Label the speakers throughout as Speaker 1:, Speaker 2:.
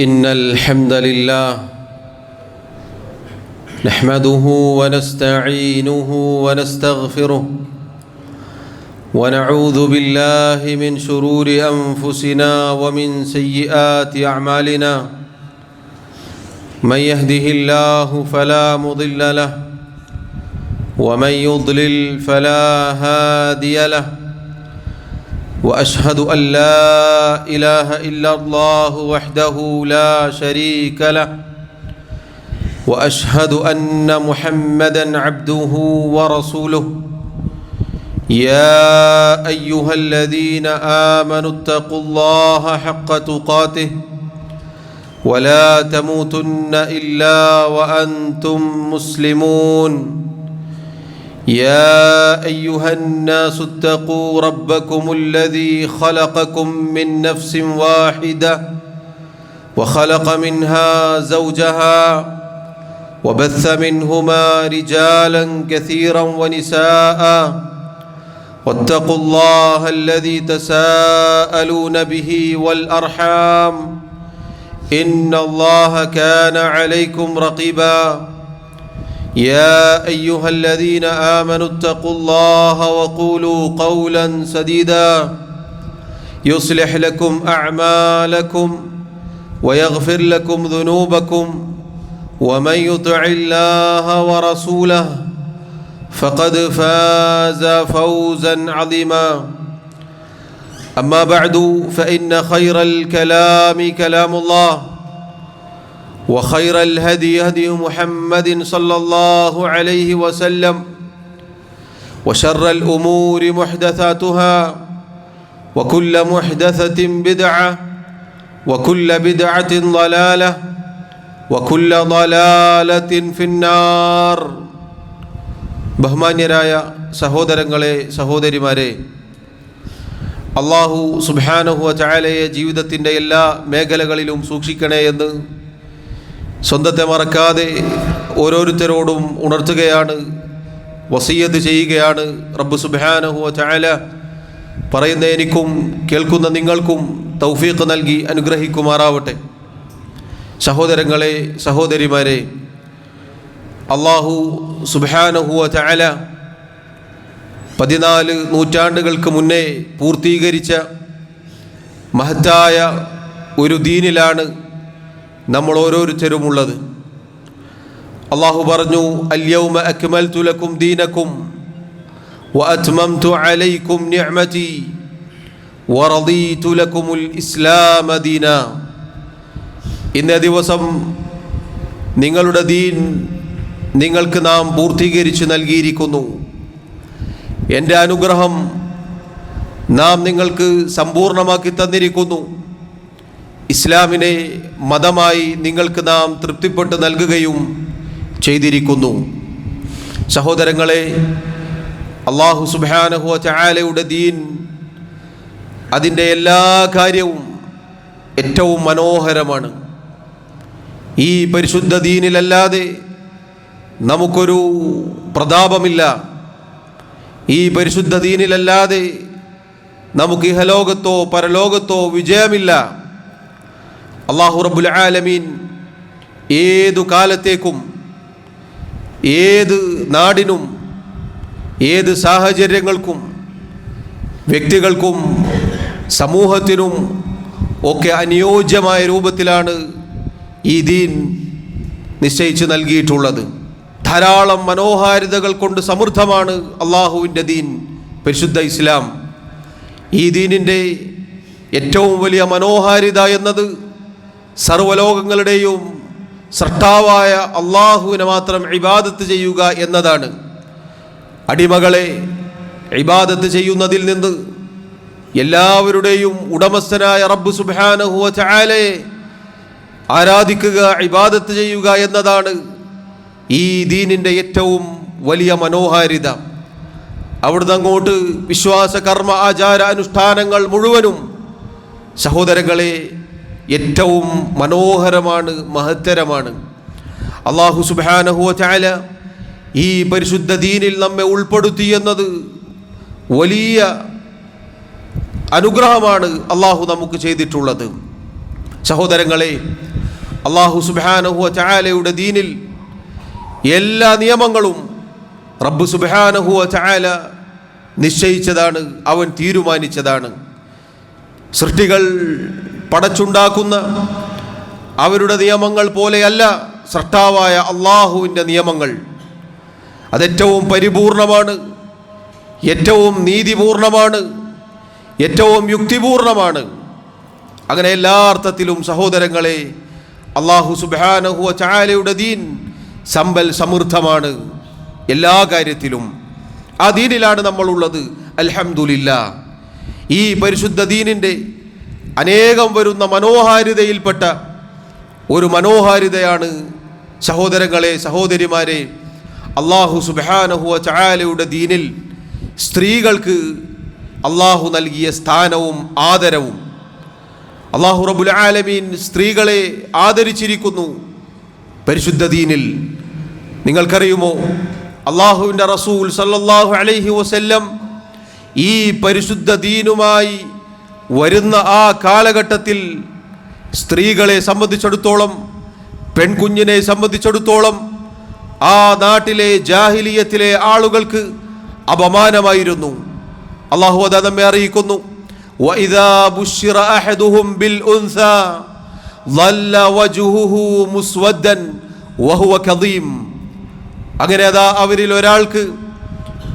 Speaker 1: إن الحمد لله نحمده ونستعينه ونستغفره ونعوذ بالله من شرور أنفسنا ومن سيئات أعمالنا من يهده الله فلا مضل له ومن يضلل فلا هادي له وأشهد أن لا إله إلا الله وحده لا شريك له وأشهد أن محمدًا عبده ورسوله يا أيها الذين آمنوا اتقوا الله حق تقاته ولا تموتن إلا وأنتم مسلمون يا أيها الناس اتقوا ربكم الذي خلقكم من نفس واحدة وخلق منها زوجها وبث منهما رجالا كثيرا ونساء واتقوا الله الذي تساءلون به والأرحام إن الله كان عليكم رقيبا يا أيها الذين آمنوا اتقوا الله وقولوا قولا سديدا يصلح لكم أعمالكم ويغفر لكم ذنوبكم ومن يطع الله ورسوله فقد فاز فوزا عظيما أما بعد فإن خير الكلام كلام الله وخير الهدي هدي محمد صلى الله عليه وسلم وشر الأمور محدثاتها وكل محدثة بدعة وكل بدعة ضلالة وكل ضلالة في النار. ബഹുമാന്യരായ സഹോദരങ്ങളെ സഹോദരിമാരെ, അല്ലാഹു സുബ്ഹാനഹു വ തആലയെ ജീവിതത്തിൻ്റെ എല്ലാ മേഖലകളിലും സൂക്ഷിക്കണേ എന്ന് സ്വന്തത്തെ മറക്കാതെ ഓരോരുത്തരോടും ഉണർത്തുകയാണ്, വസിയ്യത്ത് ചെയ്യുകയാണ്. റബ്ബ് സുബ്ഹാനഹു വ തആല പറയുന്ന എനിക്കും കേൾക്കുന്ന നിങ്ങൾക്കും തൗഫീഖ് നൽകി അനുഗ്രഹിക്കുമാറാവട്ടെ. സഹോദരങ്ങളെ സഹോദരിമാരെ, അല്ലാഹു സുബ്ഹാനഹു വ തആല 14 നൂറ്റാണ്ടുകൾക്ക് മുന്നേ പൂർത്തീകരിച്ച മഹത്തായ ഒരു ദീനിലാണ് നമ്മൾ ഓരോരുത്തരും ഉള്ളത്. അല്ലാഹു പറഞ്ഞു, അൽയൗമ അക്മൽതു ലക്കും ദീനക്കും വഅത്മംതു അലൈക്കും നിഅമതി വറദീതു ലക്കുമുൽ ഇസ്ലാമ ദീന. ഇന്നേ ദിവസം നിങ്ങളുടെ ദീൻ നിങ്ങൾക്ക് നാം പൂർത്തീകരിച്ച് നൽകിയിരിക്കുന്നു. എൻ്റെ അനുഗ്രഹം നാം നിങ്ങൾക്ക് സമ്പൂർണ്ണമാക്കി തന്നിരിക്കുന്നു. ഇസ്ലാമിനെ മതമായി നിങ്ങൾക്ക് നാം തൃപ്തിപ്പെട്ട് നൽകുകയും ചെയ്തിരിക്കുന്നു. സഹോദരങ്ങളെ, അല്ലാഹു സുബ്ഹാനഹു വ തആലയുടെ ദീൻ, അതിൻ്റെ എല്ലാ കാര്യവും ഏറ്റവും മനോഹരമാണ്. ഈ പരിശുദ്ധ ദീനിലല്ലാതെ നമുക്കൊരു പ്രതാപമില്ല. ഈ പരിശുദ്ധ ദീനിലല്ലാതെ നമുക്ക് ഇഹലോകത്തോ പരലോകത്തോ വിജയമില്ല. അല്ലാഹു റബ്ബുൽ ആലമീൻ ഏതു കാലത്തേക്കും ഏത് നാടിനും ഏത് സാഹചര്യങ്ങൾക്കും വ്യക്തികൾക്കും സമൂഹത്തിനും ഒക്കെ അനുയോജ്യമായ രൂപത്തിലാണ് ഈ ദീൻ നിശ്ചയിച്ച് നൽകിയിട്ടുള്ളത്. ധാരാളം മനോഹാരിതകൾ കൊണ്ട് സമൃദ്ധമാണ് അള്ളാഹുവിൻ്റെ ദീൻ, പരിശുദ്ധ ഇസ്ലാം. ഈ ദീനിൻ്റെ ഏറ്റവും വലിയ മനോഹാരിത എന്നത് സർവ്വലോകങ്ങളുടെയും സൃഷ്ടാവായ അള്ളാഹുവിനെ മാത്രം ഇബാദത്ത് ചെയ്യുക എന്നതാണ്. അടിമകളെ ഇബാദത്ത് ചെയ്യുന്നതിൽ നിന്ന് എല്ലാവരുടെയും ഉടമസ്ഥനായ റബ്ബ് സുബ്ഹാനഹു വ തആലയെ ആരാധിക്കുക, ഇബാദത്ത് ചെയ്യുക എന്നതാണ് ഈ ദീനിൻ്റെ ഏറ്റവും വലിയ മനോഹാരിത. അവിടുന്ന് അങ്ങോട്ട് വിശ്വാസ കർമ്മ ആചാര അനുഷ്ഠാനങ്ങൾ മുഴുവനും സഹോദരങ്ങളെ ഏറ്റവും മനോഹരമാണ്, മഹത്തരമാണ്. അല്ലാഹു സുബ്ഹാനഹു വ തആല ഈ പരിശുദ്ധ ദീനിൽ നമ്മെ ഉൾപ്പെടുത്തി എന്നത് വലിയ അനുഗ്രഹമാണ് അള്ളാഹു നമുക്ക് ചെയ്തിട്ടുള്ളത്. സഹോദരങ്ങളെ, അല്ലാഹു സുബ്ഹാനഹു വ തആലയുടെ ദീനിൽ എല്ലാ നിയമങ്ങളും റബ്ബ് സുബ്ഹാനഹു വ തആല നിശ്ചയിച്ചതാണ്, അവൻ തീരുമാനിച്ചതാണ്. സൃഷ്ടികൾ പടച്ചുണ്ടാക്കുന്ന അവരുടെ നിയമങ്ങൾ പോലെയല്ല സൃഷ്ടാവായ അള്ളാഹുവിൻ്റെ നിയമങ്ങൾ. അതേറ്റവും പരിപൂർണമാണ്, ഏറ്റവും നീതിപൂർണമാണ്, ഏറ്റവും യുക്തിപൂർണമാണ്. അങ്ങനെ എല്ലാ അർത്ഥത്തിലും സഹോദരങ്ങളെ, അല്ലാഹു സുബ്ഹാനഹു വ തആലയുടെ ദീൻ സമ്പൽ സമൃദ്ധമാണ് എല്ലാ കാര്യത്തിലും. ആ ദീനിലാണ് നമ്മളുള്ളത്. അൽഹംദുലില്ലാഹ്. ഈ പരിശുദ്ധ ദീനിൻ്റെ അനേകം വരുന്ന മനോഹാരിതയിൽപ്പെട്ട ഒരു മനോഹാരിതയാണ് സഹോദരങ്ങളെ, സഹോദരിമാരെ, അല്ലാഹു സുബ്ഹാനഹു വ തആലയുടെ ദീനിൽ സ്ത്രീകൾക്ക് അല്ലാഹു നൽകിയ സ്ഥാനവും ആദരവും. അല്ലാഹു റബ്ബുൽ ആലമീൻ സ്ത്രീകളെ ആദരിച്ചിരിക്കുന്നു പരിശുദ്ധ ദീനിൽ. നിങ്ങൾക്കറിയുമോ, അല്ലാഹുവിൻ്റെ റസൂൽ സല്ലല്ലാഹു അലൈഹി വസല്ലം ഈ പരിശുദ്ധ ദീനുമായി വരുന്ന ആ കാലഘട്ടത്തിൽ സ്ത്രീകളെ സംബന്ധിച്ചിടത്തോളം, പെൺകുഞ്ഞിനെ സംബന്ധിച്ചിടത്തോളം ആ നാട്ടിലെ ജാഹിലിയത്തിലെ ആളുകൾക്ക് അപമാനമായിരുന്നു. അല്ലാഹു അത് നമ്മെ അറിയിക്കുന്നു, വഇദാ ബുശ്ശിറ അഹദുഹും ബിൽ ഉൻസാ ളല്ല വജ്ഹുഹു മുസ്വദ്ദൻ വഹുവ കദീം. അങ്ങനെ അതാ അവരിൽ ഒരാൾക്ക്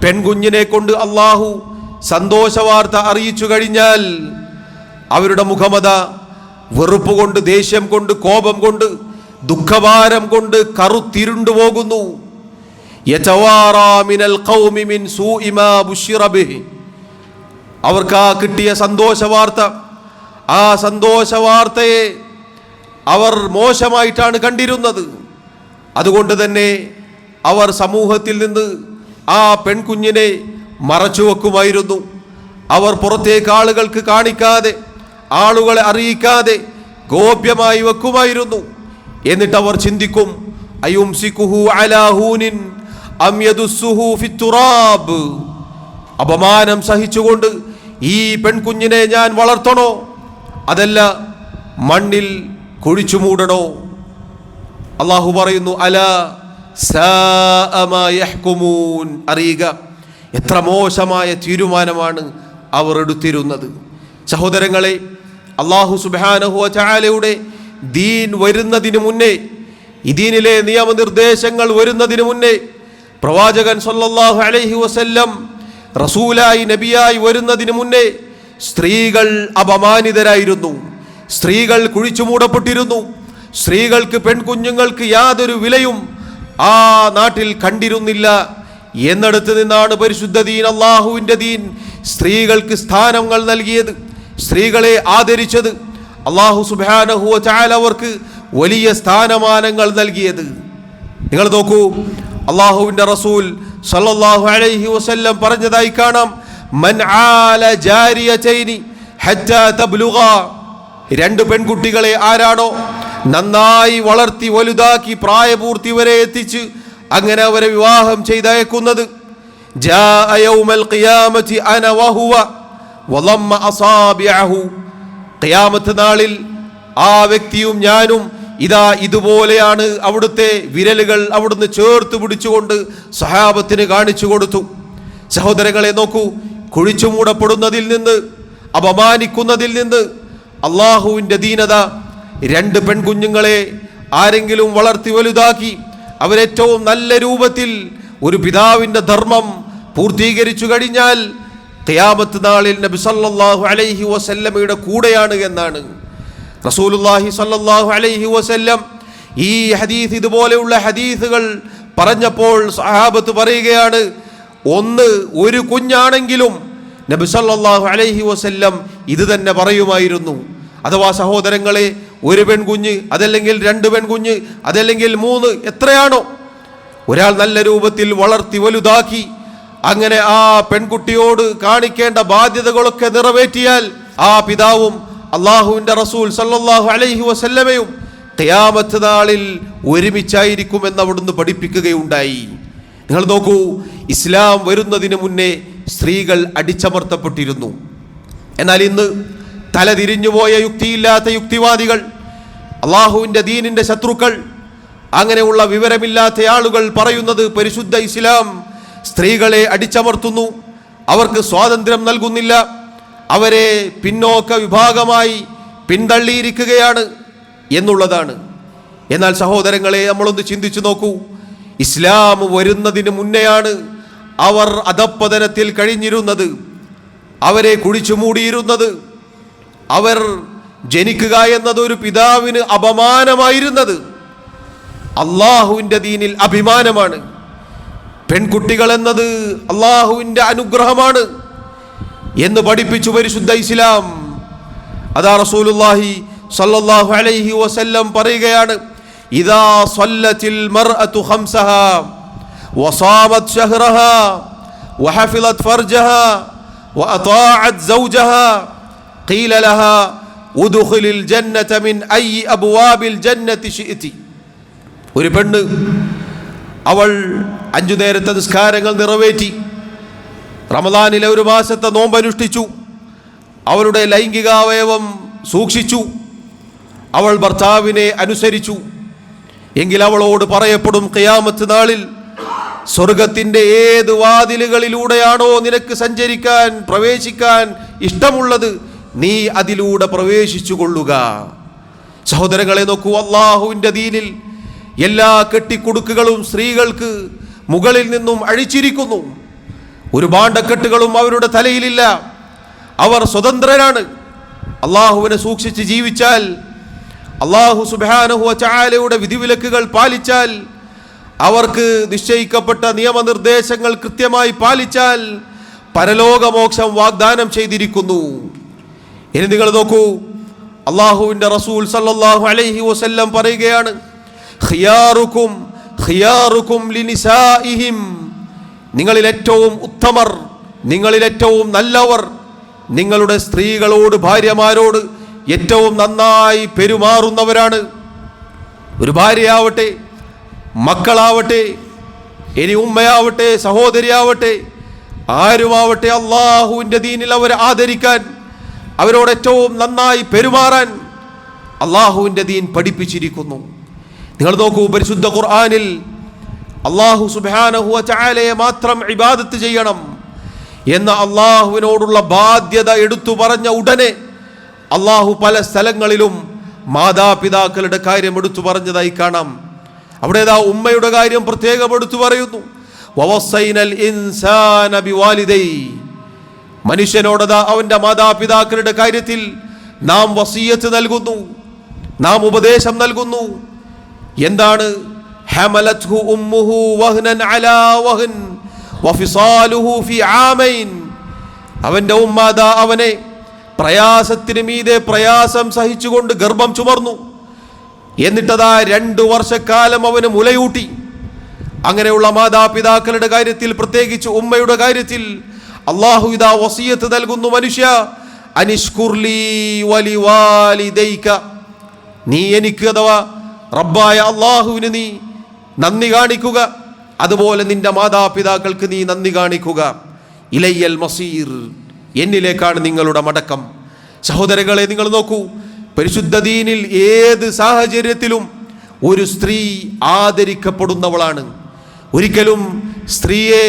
Speaker 1: പെൺകുഞ്ഞിനെ കൊണ്ട് അല്ലാഹു സന്തോഷവാർത്ത അറിയിച്ചു കഴിഞ്ഞാൽ അവരുടെ മുഖമത വെറുപ്പ് കൊണ്ട്, ദേഷ്യം കൊണ്ട്, കോപം കൊണ്ട്, ദുഃഖഭാരം കൊണ്ട് കറുത്തിരുണ്ടു പോകുന്നു. യതവാറാ മിനൽ ഖൗമി മിൻ സൂഇ മാ ബുശ്ശിറ ബിഹി. അവർക്ക് ആ കിട്ടിയ സന്തോഷവാർത്ത, ആ സന്തോഷവാർത്തയെ അവർ മോശമായിട്ടാണ് കണ്ടിരുന്നത്. അതുകൊണ്ട് തന്നെ അവർ സമൂഹത്തിൽ നിന്ന് ആ പെൺകുഞ്ഞിനെ മറച്ചു വെക്കുമായിരുന്നു. അവർ പുറത്തേക്ക് ആളുകൾക്ക് കാണിക്കാതെ, ആളുകളെ അറിയിക്കാതെ ഗോപ്യമായി വെക്കുമായിരുന്നു. എന്നിട്ട് അവർ ചിന്തിക്കും, അയുംസികുഹു അലാ ഹൂനിൻ അം യദുസ്സുഹു ഫിത്തുറാബ്. അപമാനം സഹിച്ചുകൊണ്ട് ഈ പെൺകുഞ്ഞിനെ ഞാൻ വളർത്തണോ, അതല്ല മണ്ണിൽ കുഴിച്ചു മൂടണോ? അല്ലാഹു പറയുന്നു, അലാ സാഅ മാ യഹ്കുമൂൻ. അറിയുക, എത്ര മോശമായ തീരുമാനമാണ് അവർ എടുത്തിരുന്നത്. സഹോദരങ്ങളെ, അല്ലാഹു സുബ്ഹാനഹു വ തആലയുടെ ദീൻ വരുന്നതിന് മുന്നേ, ഈ ദീനിലെ നിയമനിർദ്ദേശങ്ങൾ വരുന്നതിന് മുന്നേ, പ്രവാചകൻ സല്ലല്ലാഹു അലൈഹി വസല്ലം റസൂലായി, നബിയായി വരുന്നതിന് മുന്നേ സ്ത്രീകൾ അപമാനിതരായിരുന്നു. സ്ത്രീകൾ കുഴിച്ചു മൂടപ്പെട്ടിരുന്നു. സ്ത്രീകൾക്ക്, പെൺകുഞ്ഞുങ്ങൾക്ക് യാതൊരു വിലയും ആ നാട്ടിൽ കണ്ടിരുന്നില്ല. എന്നിടത്ത് നിന്നാണ് പരിശുദ്ധ ദീൻ, അള്ളാഹുവിൻ്റെ ദീൻ, സ്ത്രീകൾക്ക് സ്ഥാനങ്ങൾ നൽകിയത്, സ്ത്രീകളെ ആദരിച്ചത്. അള്ളാഹു സുബ്ഹാനഹു വ തആല അവർക്ക് വലിയ സ്ഥാനമാനങ്ങൾ നൽകിയത്. നിങ്ങൾ നോക്കൂ, അള്ളാഹുവിൻ്റെ റസൂൽ സല്ലല്ലാഹു അലൈഹി വസല്ലം പറഞ്ഞതായി കാണാം, മൻ ആല ജാരിയതൈനി ഹത്താ തബ്ലുഗാ. രണ്ട് പെൺകുട്ടികളെ ആരാണോ നന്നായി വളർത്തി വലുതാക്കി പ്രായപൂർത്തി വരെ എത്തിച്ച് അങ്ങനെ അവരെ വിവാഹം ചെയ്തയക്കുന്നത്, ജാഅ യൗമൽ ഖിയാമത്തി അന വഹുവ വളമ്മ അസാബിഅഹു. ഖിയാമത്ത് നാളിൽ ആ വ്യക്തിയും ഞാനും ഇതാ ഇതുപോലെയാണ് അവിടുത്തെ വിരലുകൾ അവിടുന്ന് ചേർത്ത് പിടിച്ചുകൊണ്ട് സഹാബത്തിന് കാണിച്ചു കൊടുത്തു. സഹോദരങ്ങളെ നോക്കൂ, കുഴിച്ചു മൂടപ്പെടുന്നതിൽ നിന്ന്, അപമാനിക്കുന്നതിൽ നിന്ന് അള്ളാഹുവിൻ്റെ ദീനത, രണ്ട് പെൺകുഞ്ഞുങ്ങളെ ആരെങ്കിലും വളർത്തി വലുതാക്കി അവരേറ്റവും നല്ല രൂപത്തിൽ ഒരു പിതാവിൻ്റെ ധർമ്മം പൂർത്തീകരിച്ചു കഴിഞ്ഞാൽ ഖിയാമത്ത് നാളിൽ നബി സല്ലല്ലാഹു അലൈഹി വസല്ലമയുടെ കൂടെയാണ് എന്നാണ്. റസൂലുള്ളാഹി സല്ലല്ലാഹു അലൈഹി വസല്ലം ഈ ഹദീസ്, ഇതുപോലെയുള്ള ഹദീസുകൾ പറഞ്ഞപ്പോൾ സഹാബത്ത് പറയുകയാണ്, ഒരു കുഞ്ഞാണെങ്കിലും നബി സല്ലല്ലാഹു അലൈഹി വസല്ലം ഇത് തന്നെ പറയുമായിരുന്നു. അഥവാ സഹോദരങ്ങളെ, ഒരു പെൺകുഞ്ഞ്, അതല്ലെങ്കിൽ രണ്ട് പെൺകുഞ്ഞ്, അതല്ലെങ്കിൽ മൂന്ന്, എത്രയാണോ ഒരാൾ നല്ല രൂപത്തിൽ വളർത്തി വലുതാക്കി അങ്ങനെ ആ പെൺകുട്ടിയോട് കാണിക്കേണ്ട ബാധ്യതകളൊക്കെ നിറവേറ്റിയാൽ ആ പിതാവും അള്ളാഹുവിൻ്റെ റസൂൽ സല്ലല്ലാഹു അലൈഹി വസല്ലമയും ഖിയാമത്ത് നാളിൽ ഒരുമിച്ചായിരിക്കുമെന്ന് അവിടുന്ന് പഠിപ്പിക്കുകയുണ്ടായി. നിങ്ങൾ നോക്കൂ, ഇസ്ലാം വരുന്നതിന് മുന്നേ സ്ത്രീകൾ അടിച്ചമർത്തപ്പെട്ടിരുന്നു. എന്നാൽ ഇന്ന് തലതിരിഞ്ഞുപോയ യുക്തിയില്ലാത്ത യുക്തിവാദികൾ അള്ളാഹുവിൻ്റെ ദീനിൻ്റെ ശത്രുക്കൾ, അങ്ങനെയുള്ള വിവരമില്ലാത്ത ആളുകൾ പറയുന്നത് പരിശുദ്ധ ഇസ്ലാം സ്ത്രീകളെ അടിച്ചമർത്തുന്നു, അവർക്ക് സ്വാതന്ത്ര്യം നൽകുന്നില്ല, അവരെ പിന്നോക്ക വിഭാഗമായി പിന്തള്ളിയിരിക്കുകയാണ് എന്നുള്ളതാണ്. എന്നാൽ സഹോദരങ്ങളെ, നമ്മളൊന്ന് ചിന്തിച്ചു നോക്കൂ. ഇസ്ലാം വരുന്നതിന് മുന്നെയാണ് അവർ അധപ്പതനത്തിൽ കഴിഞ്ഞിരുന്നത്, അവരെ കുഴിച്ചു മൂടിയിരുന്നത്, അവർ ജനിക്കുക എന്നത് ഒരു പിതാവിന് അപമാനമായിരുന്നത്. അള്ളാഹുവിൻ്റെ ദീനിൽ അഭിമാനമാണ്. പെൺകുട്ടികൾ എന്നത് അള്ളാഹുവിൻ്റെ അനുഗ്രഹമാണ് എന്ന് പഠിപ്പിച്ചു പരിശുദ്ധ ഇസ്ലാം. അതാ റസൂലുള്ളാഹി സ്വല്ലല്ലാഹു അലൈഹി വസല്ലം പറയുകയാണ്, ഇദാ സ്വല്ലത്തിൽ മർഅതു ഖംസഹാ വസാമത് ശഹ്റഹാ വഹഫിളത് ഫർജഹാ വഅതാഅത് സൗജഹാ ഖീല ലഹാ ഉദ്ഖുലിൽ ജന്നത മിൻ അയ്യി അബ്വാബിൽ ജന്നതി ശിഅതി. ഒരു പെണ്ണ്, അവൾ 5 നേരത്തെ നിസ്കാരങ്ങൾ നിറവേറ്റി, റമദാനിലെ ഒരു മാസത്തെ നോമ്പ് അനുഷ്ഠിച്ചു, അവളുടെ ലൈംഗികാവയവം സൂക്ഷിച്ചു, അവൾ ഭർത്താവിനെ അനുസരിച്ചു, എങ്കിൽ അവളോട് പറയപ്പെടും ഖിയാമത്ത് നാളിൽ, സ്വർഗത്തിൻ്റെ ഏത് വാതിലുകളിലൂടെയാണോ നിനക്ക് സഞ്ചരിക്കാൻ പ്രവേശിക്കാൻ ഇഷ്ടമുള്ളത്, നീ അതിലൂടെ പ്രവേശിച്ചു കൊള്ളുക. സഹോദരങ്ങളെ നോക്കൂ, അള്ളാഹുവിൻ്റെ ദീനിൽ എല്ലാ കെട്ടിക്കൊടുക്കുകളും സ്ത്രീകൾക്ക് മുകളിൽ നിന്നും അഴിച്ചിരിക്കുന്നു. ഒരു ഭാണ്ഡക്കെട്ടുകളും അവരുടെ തലയിലില്ല. അവർ സ്വതന്ത്രരാണ്. അള്ളാഹുവിനെ സൂക്ഷിച്ച് ജീവിച്ചാൽ, അള്ളാഹു സുബ്ഹാനഹു വ തആലയുടെ വിധിവിലക്കുകൾ പാലിച്ചാൽ, അവർക്ക് നിശ്ചയിക്കപ്പെട്ട നിയമനിർദ്ദേശങ്ങൾ കൃത്യമായി പാലിച്ചാൽ പരലോകമോക്ഷം വാഗ്ദാനം ചെയ്തിരിക്കുന്നു. ഇനി നിങ്ങൾ നോക്കൂ, അള്ളാഹുവിൻ്റെ റസൂൽ സല്ലല്ലാഹു അലൈഹി വസല്ലം പറയുകയാണ്, ഖിയാറുക്കും ഖിയാറുക്കും ലിനിസാഇഹിം, നിങ്ങളിൽ ഏറ്റവും ഉത്തമർ, നിങ്ങളിൽ ഏറ്റവും നല്ലവർ നിങ്ങളുടെ സ്ത്രീകളോട്, ഭാര്യമാരോട് ഏറ്റവും നന്നായി പെരുമാറുന്നവരാണ്. ഒരു ഭാര്യയാവട്ടെ, മക്കളാവട്ടെ, ഇനി ഉമ്മയാവട്ടെ, സഹോദരിയാവട്ടെ, ആരുമാവട്ടെ, അള്ളാഹുവിൻ്റെ ദീനിൽ അവരെ ആദരിക്കാൻ, അവരോട് ഏറ്റവും നന്നായി പെരുമാറാൻ അള്ളാഹുവിൻ്റെ ദീൻ പഠിപ്പിച്ചിരിക്കുന്നു. നിങ്ങൾ നോക്കൂ, പരിശുദ്ധ ഖുർആനിൽ അള്ളാഹു സുബ്ഹാനഹു വ തആലയെ മാത്രം ഇബാദത്ത് ചെയ്യണം എന്ന അള്ളാഹുവിനോടുള്ള ബാധ്യത എടുത്തു പറഞ്ഞ ഉടനെ അള്ളാഹു പല സ്ഥലങ്ങളിലും മാതാപിതാക്കളുടെ കാര്യം എടുത്തു പറഞ്ഞതായി കാണാം. അവിടെ ഉമ്മയുടെ കാര്യം പ്രത്യേകം എടുത്തു പറയുന്നു. വവസ്സൈനൽ ഇൻസാന ബിവാലിദൈ, മനുഷ്യനോടതാ അവൻ്റെ മാതാപിതാക്കളുടെ കാര്യത്തിൽ നാം വസിയത്ത് നൽകുന്നു, നാം ഉപദേശം നൽകുന്നു. എന്താണ്? ഹമലത്ഹു ഉമ്മുഹു വഹ്നൻ അലാ വഹ്ൻ വഫിസാലുഹു ഫി ആമൈൻ, അവൻ്റെ ഉമ്മാദാ അവനെ പ്രയാസത്തിന് മീതെ പ്രയാസം സഹിച്ചുകൊണ്ട് ഗർഭം ചുമർന്നു, എന്നിട്ടതാ 2 വർഷക്കാലം അവന് മുലയൂട്ടി. അങ്ങനെയുള്ള മാതാപിതാക്കളുടെ കാര്യത്തിൽ, പ്രത്യേകിച്ച് ഉമ്മയുടെ കാര്യത്തിൽ അള്ളാഹു ഇതാ വസിയത്ത് നൽകുന്നു, മനുഷ്യ അനിഷ്കുർലി വലിവാലിദൈക, നീ എനിക്ക് അഥവാ റബ്ബായ അള്ളാഹുവിന് നീ നന്ദി കാണിക്കുക, അതുപോലെ നിന്റെ മാതാപിതാക്കൾക്ക് നീ നന്ദി കാണിക്കുക. ഇലയ്യൽ മസീർ, എന്നിലേക്കാണ് നിങ്ങളുടെ മടക്കം. സഹോദരങ്ങളെ, നിങ്ങൾ നോക്കൂ, പരിശുദ്ധ ദീനിൽ ഏത് സാഹചര്യത്തിലും ഒരു സ്ത്രീ ആദരിക്കപ്പെടുന്നവളാണ്. ഒരിക്കലും സ്ത്രീയെ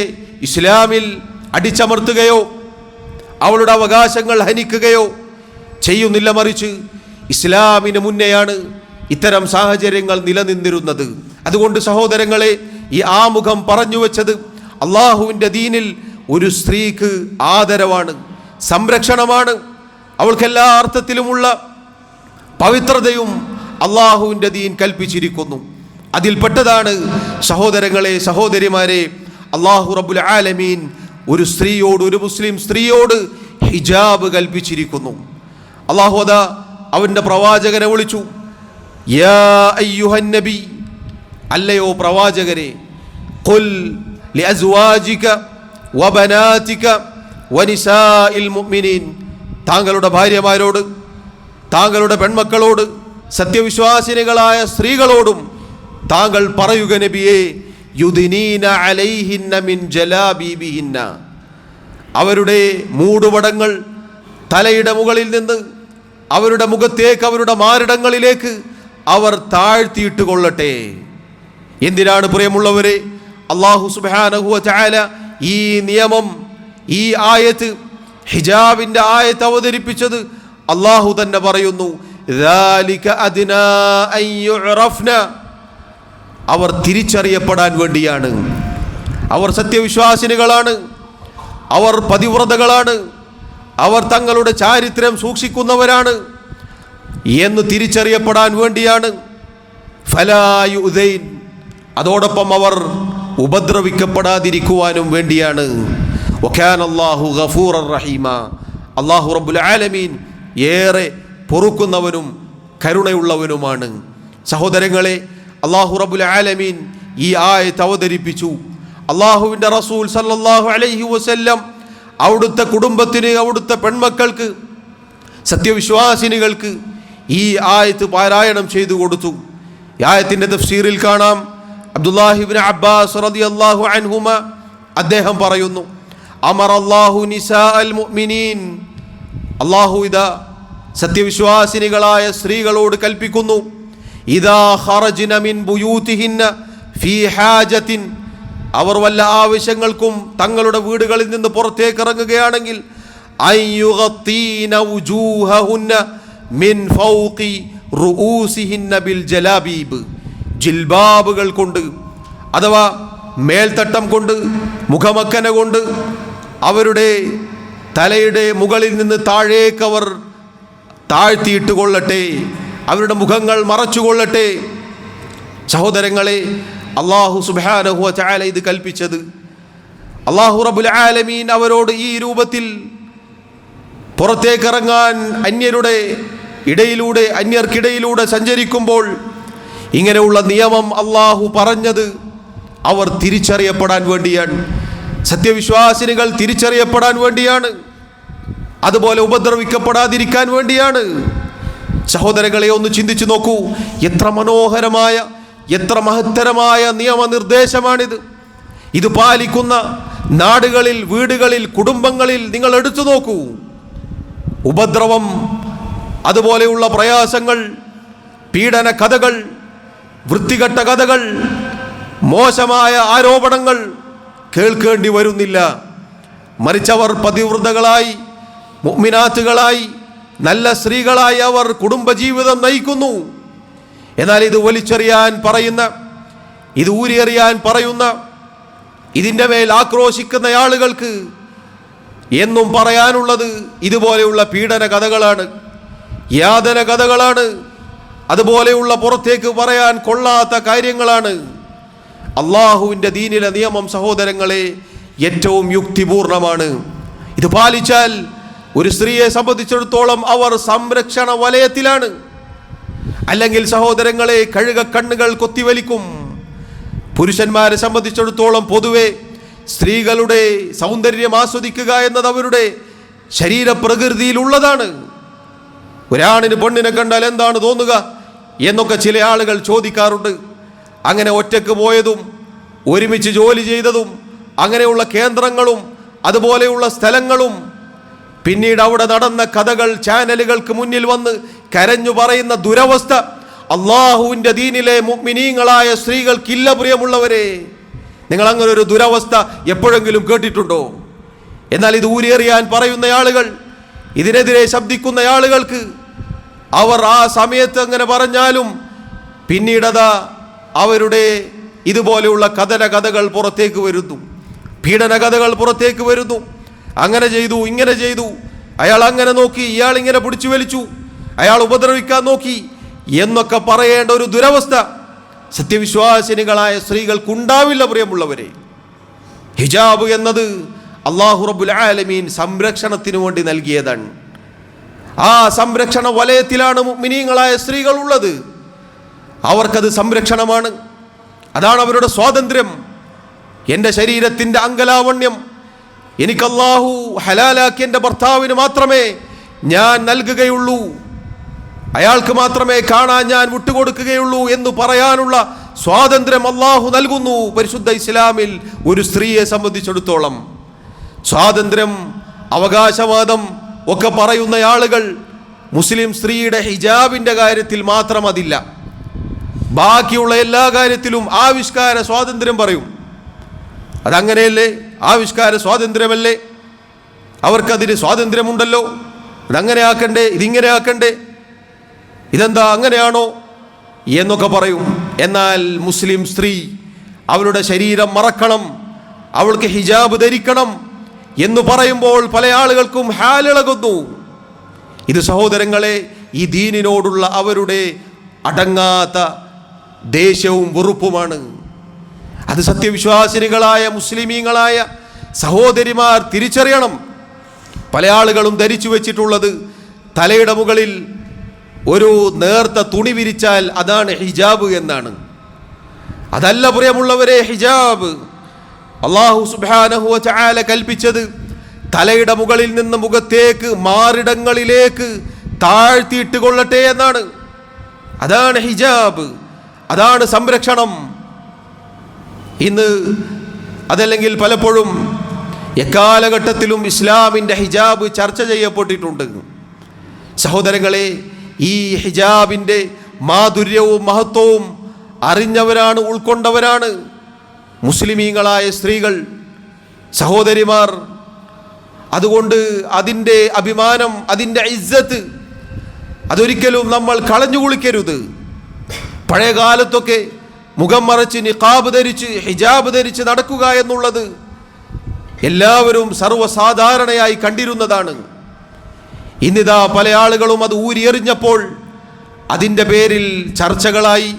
Speaker 1: ഇസ്ലാമിൽ അടിച്ചമർത്തുകയോ അവളുടെ അവകാശങ്ങൾ ഹനിക്കുകയോ ചെയ്യുന്നില്ല. മറിച്ച് ഇസ്ലാമിന് മുന്നെയാണ് ഇത്തരം സാഹചര്യങ്ങൾ നിലനിന്നിരുന്നത്. അതുകൊണ്ട് സഹോദരങ്ങളെ, ഈ ആമുഖം പറഞ്ഞു വെച്ചത് അള്ളാഹുവിൻ്റെ ദീനിൽ ഒരു സ്ത്രീക്ക് ആദരവാണ്, സംരക്ഷണമാണ്. അവൾക്കെല്ലാ അർത്ഥത്തിലുമുള്ള പവിത്രതയും അള്ളാഹുവിൻ്റെ ദീൻ കൽപ്പിച്ചിരിക്കുന്നു. അതിൽപ്പെട്ടതാണ് സഹോദരങ്ങളെ, സഹോദരിമാരെ, അള്ളാഹു റബ്ബുൽ ആലമീൻ ഒരു സ്ത്രീയോട്, ഒരു മുസ്ലിം സ്ത്രീയോട് ഹിജാബ് കൽപ്പിച്ചിരിക്കുന്നു. അള്ളാഹു അതാ അവൻ്റെ പ്രവാചകനെ വിളിച്ചു, യാ അയ്യുഹൻ നബി, അല്ലയോ പ്രവാചകരെ, ഖുൽ ലിഅസ്വാജിക വബനാതിക വനിസാഇൽ മുഅ്മിനീൻ, താങ്കളുടെ ഭാര്യമാരോട്, താങ്കളുടെ പെൺമക്കളോട്, സത്യവിശ്വാസിനികളായ സ്ത്രീകളോടും താങ്കൾ പറയുക നബിയേ, യുദ്നീന അലൈഹിന്ന മിൻ ജലാബീബിഹിന്ന, അവരുടെ മൂടുപടങ്ങൾ തലയുടെ മുകളിൽ നിന്ന് അവരുടെ മുഖത്തേക്ക്, അവരുടെ മാറിടങ്ങളിലേക്ക് അവർ താഴ്ത്തിയിട്ട് കൊള്ളട്ടെ. എന്തിനാണ് പ്രിയമുള്ളവരെ അല്ലാഹു സുബ്ഹാനഹു വ തആല ഈ നിയമം, ഈ ആയത്ത്, ഹിജാബിന്റെ ആയത്ത് അവതരിപ്പിച്ചത്? അല്ലാഹു തന്നെ പറയുന്നു, ദാലിക അദ്നാ അൻ യുഅറഫ്ന, അവർ തിരിച്ചറിയപ്പെടാൻ വേണ്ടിയാണ്. അവർ സത്യവിശ്വാസിനികളാണ്, അവർ പതിവ്രതകളാണ്, അവർ തങ്ങളുടെ ചാരിത്രം സൂക്ഷിക്കുന്നവരാണ് എന്ന് തിരിച്ചറിയപ്പെടാൻ വേണ്ടിയാണ്. ഫലാ യുദൈൻ, അതോടൊപ്പം അവർ ഉപദ്രവിക്കപ്പെടാതിരിക്കുവാനും വേണ്ടിയാണ്. വകാന അല്ലാഹു ഗഫൂറർ റഹീമ, അല്ലാഹു റബ്ബുൽ ആലമീൻ ഏറെ പൊറുക്കുന്നവനും കരുണയുള്ളവനുമാണ്. സഹോദരങ്ങളെ, അല്ലാഹു റബ്ബുൽ ആലമീൻ ഈ ആയത്ത് അവതരിപ്പിച്ചു. അല്ലാഹുവിൻ്റെ റസൂൽ സല്ലല്ലാഹു അലൈഹി വസല്ലം അവിടുത്തെ കുടുംബത്തിന്, അവിടുത്തെ പെൺമക്കൾക്ക്, സത്യവിശ്വാസിനികൾക്ക് ഈ ആയത്ത് പാരായണം ചെയ്തു കൊടുത്തു. ഈ ആയത്തിൻ്റെ തഫ്സീറിൽ കാണാം, അബ്ദുല്ലാഹി ഇബ്നു അബ്ബാസ് റളിയല്ലാഹു അൻഹുമ അദ്ദേഹം പറയുന്നു, അമറല്ലാഹു നിസാഅൽ മുഅ്മിനീൻ, അല്ലാഹു ഇദാ സത്യവിശ്വാസിനികളായ സ്ത്രീകളോട് കൽപ്പിക്കുന്നു, ഇദാ ഖറജ്ന മിൻ ബുയൂതിഹിന്ന ഫീ ഹാജത്തിൻ, അവർ വല്ല ആവശ്യങ്ങൾക്കും തങ്ങളുടെ വീടുകളിൽ നിന്ന് പുറത്തേക്ക് ഇറങ്ങുകയാണെങ്കിൽ, അയ്യുഗത്തീന വുജൂഹഹുന്ന മിൻ ഫൗഖി റുഊസിഹിന്ന ബിൽ ജലാബീബ്, ജിൽബാബുകൾ കൊണ്ട് അഥവാ മേൽത്തട്ടം കൊണ്ട്, മുഖമക്കന കൊണ്ട് അവരുടെ തലയുടെ മുകളിൽ നിന്ന് താഴേക്ക് അവർ താഴ്ത്തിയിട്ട് കൊള്ളട്ടെ, അവരുടെ മുഖങ്ങൾ മറച്ചുകൊള്ളട്ടെ. സഹോദരങ്ങളെ, അല്ലാഹു സുബ്ഹാനഹു വ തആല ഇത് കൽപ്പിച്ചത്, അല്ലാഹു റബ്ബുൽ ആലമീൻ അവരോട് ഈ രൂപത്തിൽ പുറത്തേക്കിറങ്ങാൻ അന്യരുടെ ഇടയിലൂടെ, അന്യർക്കിടയിലൂടെ സഞ്ചരിക്കുമ്പോൾ ഇങ്ങനെയുള്ള നിയമം അല്ലാഹു പറഞ്ഞത് അവർ തിരിച്ചറിയപ്പെടാൻ വേണ്ടിയാണ്. സത്യവിശ്വാസിനികൾ തിരിച്ചറിയപ്പെടാൻ വേണ്ടിയാണ്, അതുപോലെ ഉപദ്രവിക്കപ്പെടാതിരിക്കാൻ വേണ്ടിയാണ്. സഹോദരങ്ങളെ, ഒന്ന് ചിന്തിച്ചു നോക്കൂ, എത്ര മനോഹരമായ, എത്ര മഹത്തരമായ നിയമനിർദ്ദേശമാണിത്. ഇത് പാലിക്കുന്ന നാടുകളിൽ, വീടുകളിൽ, കുടുംബങ്ങളിൽ നിങ്ങൾ എടുത്തു നോക്കൂ. ഉപദ്രവം, അതുപോലെയുള്ള പ്രയാസങ്ങൾ, പീഡന കഥകൾ, വൃത്തികെട്ട കഥകൾ, മോശമായ ആരോപണങ്ങൾ കേൾക്കേണ്ടി വരുന്നില്ല. മറിച്ചവർ പതിവ്രതകളായി, മുഅ്മിനാത്തുകളായി, നല്ല സ്ത്രീകളായി അവർ കുടുംബജീവിതം നയിക്കുന്നു. എന്നാൽ ഇത് വലിച്ചെറിയാൻ പറയുന്ന, ഇത് ഊരിയെറിയാൻ പറയുന്ന, ഇതിൻ്റെ മേൽ ആക്രോശിക്കുന്ന ആളുകൾക്ക് എന്നും പറയാനുള്ളത് ഇതുപോലെയുള്ള പീഡന കഥകളാണ്, യാതന കഥകളാണ്, അതുപോലെയുള്ള പുറത്തേക്ക് പറയാൻ കൊള്ളാത്ത കാര്യങ്ങളാണ്. അള്ളാഹുവിൻ്റെ ദീനിലെ നിയമം സഹോദരങ്ങളെ ഏറ്റവും യുക്തിപൂർണമാണ്. ഇത് പാലിച്ചാൽ ഒരു സ്ത്രീയെ സംബന്ധിച്ചിടത്തോളം അവർ സംരക്ഷണ വലയത്തിലാണ്. അല്ലെങ്കിൽ സഹോദരങ്ങളെ, കഴുകക്കണ്ണുകൾ കൊത്തിവലിക്കും. പുരുഷന്മാരെ സംബന്ധിച്ചിടത്തോളം പൊതുവെ സ്ത്രീകളുടെ സൗന്ദര്യം ആസ്വദിക്കുക എന്നത് അവരുടെ ശരീരപ്രകൃതിയിലുള്ളതാണ്. ഒരാണിന് പെണ്ണിനെ കണ്ടാൽ എന്താണ് തോന്നുക എന്നൊക്കെ ചില ആളുകൾ ചോദിക്കാറുണ്ട്. അങ്ങനെ ഒറ്റക്ക് പോയതും ഒരുമിച്ച് ജോലി ചെയ്തതും അങ്ങനെയുള്ള കേന്ദ്രങ്ങളും അതുപോലെയുള്ള സ്ഥലങ്ങളും പിന്നീട് അവിടെ നടന്ന കഥകൾ ചാനലുകൾക്ക് മുന്നിൽ വന്ന് കരഞ്ഞു പറയുന്ന ദുരവസ്ഥ അള്ളാഹുവിൻ്റെ ദീനിലെ മുഅ്മിനീങ്ങളായ സ്ത്രീകൾക്കില്ല. പ്രിയമുള്ളവരെ, നിങ്ങൾ അങ്ങനെ ഒരു ദുരവസ്ഥ എപ്പോഴെങ്കിലും കേട്ടിട്ടുണ്ടോ? എന്നാൽ ഇത് ഊരിയെറിയാൻ പറയുന്ന ആളുകൾ, ഇതിനെതിരെ ശബ്ദിക്കുന്ന ആളുകൾക്ക് അവർ ആ സമയത്ത് അങ്ങനെ പറഞ്ഞാലും പിന്നീടതാ അവരുടെ ഇതുപോലെയുള്ള കഥകൾ പുറത്തേക്ക് വരുന്നു, പീഡന കഥകൾ പുറത്തേക്ക് വരുന്നു. അങ്ങനെ ചെയ്തു, ഇങ്ങനെ ചെയ്തു, അയാൾ അങ്ങനെ നോക്കി, ഇയാൾ ഇങ്ങനെ പിടിച്ചു വലിച്ചു, അയാൾ ഉപദ്രവിക്കാൻ നോക്കി എന്നൊക്കെ പറയേണ്ട ഒരു ദുരവസ്ഥ സത്യവിശ്വാസിനികളായ സ്ത്രീകൾക്കുണ്ടാവില്ല. പ്രിയമുള്ളവരെ, ഹിജാബ് എന്നത് അല്ലാഹു റബ്ബുൽ ആലമീൻ സംരക്ഷണത്തിന് വേണ്ടി നൽകിയതാണ്. ആ സംരക്ഷണ വലയത്തിലാണ് മുഅ്മിനീങ്ങളായ സ്ത്രീകൾ ഉള്ളത്. അവർക്കത് സംരക്ഷണമാണ്, അതാണ് അവരുടെ സ്വാതന്ത്ര്യം. എൻ്റെ ശരീരത്തിൻ്റെ അങ്കലാവണ്യം എനിക്ക് അല്ലാഹു ഹലാലാക്കി എൻ്റെ ഭർത്താവിന് മാത്രമേ ഞാൻ നൽകുകയുള്ളൂ, അയാൾക്ക് മാത്രമേ കാണാൻ ഞാൻ വിട്ടുകൊടുക്കുകയുള്ളൂ എന്ന് പറയാനുള്ള സ്വാതന്ത്ര്യം അല്ലാഹു നൽകുന്നു. പരിശുദ്ധ ഇസ്ലാമിൽ ഒരു സ്ത്രീയെ സംബന്ധിച്ചിടത്തോളം സ്വാതന്ത്ര്യം, അവകാശവാദം ഒക്കെ പറയുന്ന ആളുകൾ മുസ്ലിം സ്ത്രീയുടെ ഹിജാബിൻ്റെ കാര്യത്തിൽ മാത്രം അതില്ല. ബാക്കിയുള്ള എല്ലാ കാര്യത്തിലും ആവിഷ്കാര സ്വാതന്ത്ര്യം പറയും. അതങ്ങനെയല്ലേ? ആവിഷ്കാര സ്വാതന്ത്ര്യമല്ലേ? അവർക്കതിന് സ്വാതന്ത്ര്യമുണ്ടല്ലോ. അതങ്ങനെ ആക്കണ്ടേ, ഇതിങ്ങനെ ആക്കണ്ടേ, ഇതെന്താ അങ്ങനെയാണോ എന്നൊക്കെ പറയും. എന്നാൽ മുസ്ലിം സ്ത്രീ അവളുടെ ശരീരം മറക്കണം, അവൾക്ക് ഹിജാബ് ധരിക്കണം എന്ന് പറയുമ്പോൾ പല ആളുകൾക്കും ഹാലിളകുന്നു. ഇത് സഹോദരങ്ങളെ, ഈ ദീനിനോടുള്ള അവരുടെ അടങ്ങാത്ത ദേഷ്യവും വെറുപ്പുമാണ്. അത് സത്യവിശ്വാസിനികളായ മുസ്ലിമീങ്ങളായ സഹോദരിമാർ തിരിച്ചറിയണം. പല ആളുകളും ധരിച്ചു വെച്ചിട്ടുള്ളത് തലയുടെ മുകളിൽ ഒരു നേർത്ത തുണി വിരിച്ചാൽ അതാണ് ഹിജാബ് എന്നാണ്. അതല്ല പ്രിയമുള്ളവരെ ഹിജാബ്. അല്ലാഹു സുബ്ഹാനഹു വ തആല കൽപ്പിച്ചത് തലയുടെ മുകളിൽ നിന്ന് മുഖത്തേക്ക് മാറിടങ്ങളിലേക്ക് താഴ്ത്തിയിട്ട് കൊള്ളട്ടെ എന്നാണ്. അതാണ് ഹിജാബ്, അതാണ് സംരക്ഷണം. ഇന്ന് അതല്ലെങ്കിൽ പലപ്പോഴും എക്കാലഘട്ടത്തിലും ഇസ്ലാമിൻ്റെ ഹിജാബ് ചർച്ച ചെയ്യപ്പെട്ടിട്ടുണ്ട്. സഹോദരങ്ങളെ, ഈ ഹിജാബിൻ്റെ മാധുര്യവും മഹത്വവും അറിഞ്ഞവരാണ്, ഉൾക്കൊണ്ടവരാണ് മുസ്ലിമീങ്ങളായ സ്ത്രീകൾ, സഹോദരിമാർ. അതുകൊണ്ട് അതിൻ്റെ അഭിമാനം, അതിൻ്റെ ഇസ്സത്ത് അതൊരിക്കലും നമ്മൾ കളഞ്ഞു കുളിക്കരുത്. പഴയ കാലത്തൊക്കെ മുഖം മറച്ച് നിഖാബ് ധരിച്ച് ഹിജാബ് ധരിച്ച് നടക്കുക എന്നുള്ളത് എല്ലാവരും സർവ്വസാധാരണയായി കണ്ടിരുന്നതാണ്. ഇന്നിതാ പല ആളുകളും അത് ഊരിയെറിഞ്ഞപ്പോൾ അതിൻ്റെ പേരിൽ ചർച്ചകളായി,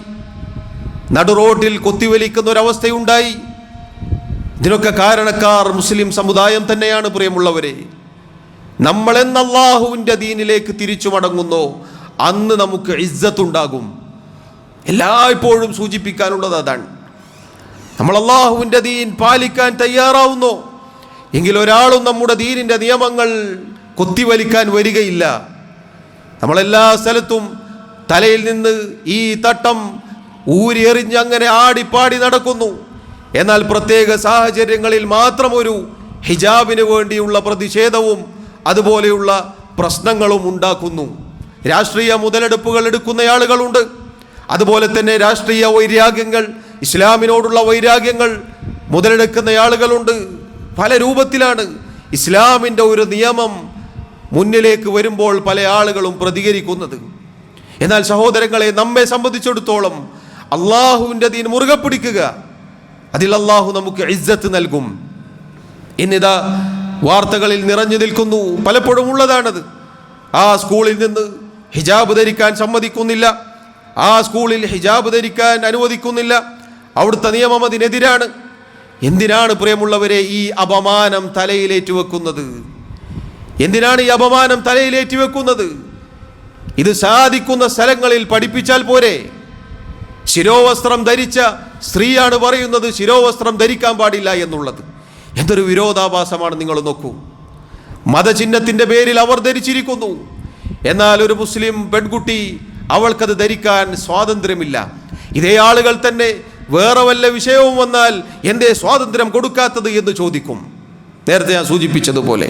Speaker 1: നടുറോട്ടിൽ കൊത്തിവലിക്കുന്ന ഒരവസ്ഥയുണ്ടായി. ഇതിനൊക്കെ കാരണക്കാർ മുസ്ലിം സമുദായം തന്നെയാണ്. പ്രിയമുള്ളവരെ, നമ്മളെന്ന് അല്ലാഹുവിൻ്റെ ദീനിലേക്ക് തിരിച്ചു മടങ്ങുന്നോ അന്ന് നമുക്ക് ഇസ്സത്തുണ്ടാകും. എല്ലായ്പ്പോഴും സൂചിപ്പിക്കാനുള്ളത് അതാണ്. നമ്മൾ അല്ലാഹുവിൻ്റെ ദീൻ പാലിക്കാൻ തയ്യാറാവുന്നോ എങ്കിൽ ഒരാളും നമ്മുടെ ദീനിൻ്റെ നിയമങ്ങൾ കൊത്തിവലിക്കാൻ വരികയില്ല. നമ്മളെല്ലാ സ്ഥലത്തും തലയിൽ നിന്ന് ഈ തട്ടം ഊരിയെറിഞ്ഞ് അങ്ങനെ ആടിപ്പാടി നടക്കുന്നു. എന്നാൽ പ്രത്യേക സാഹചര്യങ്ങളിൽ മാത്രം ഒരു ഹിജാബിന് വേണ്ടിയുള്ള പ്രതിഷേധവും അതുപോലെയുള്ള പ്രശ്നങ്ങളും ഉണ്ടാക്കുന്നു. രാഷ്ട്രീയ മുതലെടുപ്പുകൾ എടുക്കുന്ന ആളുകളുണ്ട്. അതുപോലെ തന്നെ രാഷ്ട്രീയ വൈരാഗ്യങ്ങൾ, ഇസ്ലാമിനോടുള്ള വൈരാഗ്യങ്ങൾ മുതലെടുക്കുന്ന ആളുകളുണ്ട്. പല രൂപത്തിലാണ്. ഇസ്ലാമിൻ്റെ ഒരു നിയമം മുന്നിലേക്ക് വരുമ്പോൾ പല ആളുകളും പ്രതികരിക്കുന്നത്. എന്നാൽ സഹോദരങ്ങളെ, നമ്മെ സംബന്ധിച്ചിടത്തോളം അള്ളാഹുവിൻ്റെ ദീൻ മുറുകെ പിടിക്കുക, അതിൽ അള്ളാഹു നമുക്ക് ഇസ്സത്ത് നൽകും. ഇന്നിതാ വാർത്തകളിൽ നിറഞ്ഞു നിൽക്കുന്നു, പലപ്പോഴും ഉള്ളതാണത്. ആ സ്കൂളിൽ നിന്ന് ഹിജാബ് ധരിക്കാൻ സമ്മതിക്കുന്നില്ല, ആ സ്കൂളിൽ ഹിജാബ് ധരിക്കാൻ അനുവദിക്കുന്നില്ല, അവിടുത്തെ നിയമം അതിനെതിരാണ്. എന്തിനാണ് പ്രിയമുള്ളവരെ ഈ അപമാനം തലയിലേറ്റു വെക്കുന്നത്? എന്തിനാണ് ഈ അപമാനം തലയിലേറ്റു വെക്കുന്നത്? ഇത് സാധിക്കുന്ന സ്ഥലങ്ങളിൽ പഠിപ്പിച്ചാൽ പോരെ? ശിരോവസ്ത്രം ധരിച്ച സ്ത്രീയാണ് പറയുന്നത് ശിരോവസ്ത്രം ധരിക്കാൻ പാടില്ല എന്നുള്ളത്. എന്തൊരു വിരോധാഭാസമാണ്! നിങ്ങൾ നോക്കൂ, മതചിഹ്നത്തിൻ്റെ പേരിൽ അവർ ധരിച്ചിരിക്കുന്നു. എന്നാൽ ഒരു മുസ്ലിം പെൺകുട്ടി, അവൾക്കത് ധരിക്കാൻ സ്വാതന്ത്ര്യമില്ല. ഇതേ ആളുകൾ തന്നെ വേറെ വല്ല വിഷയവും വന്നാൽ എന്തേ സ്വാതന്ത്ര്യം കൊടുക്കാത്തത് എന്ന് ചോദിക്കും. നേരത്തെ ഞാൻ സൂചിപ്പിച്ചതുപോലെ,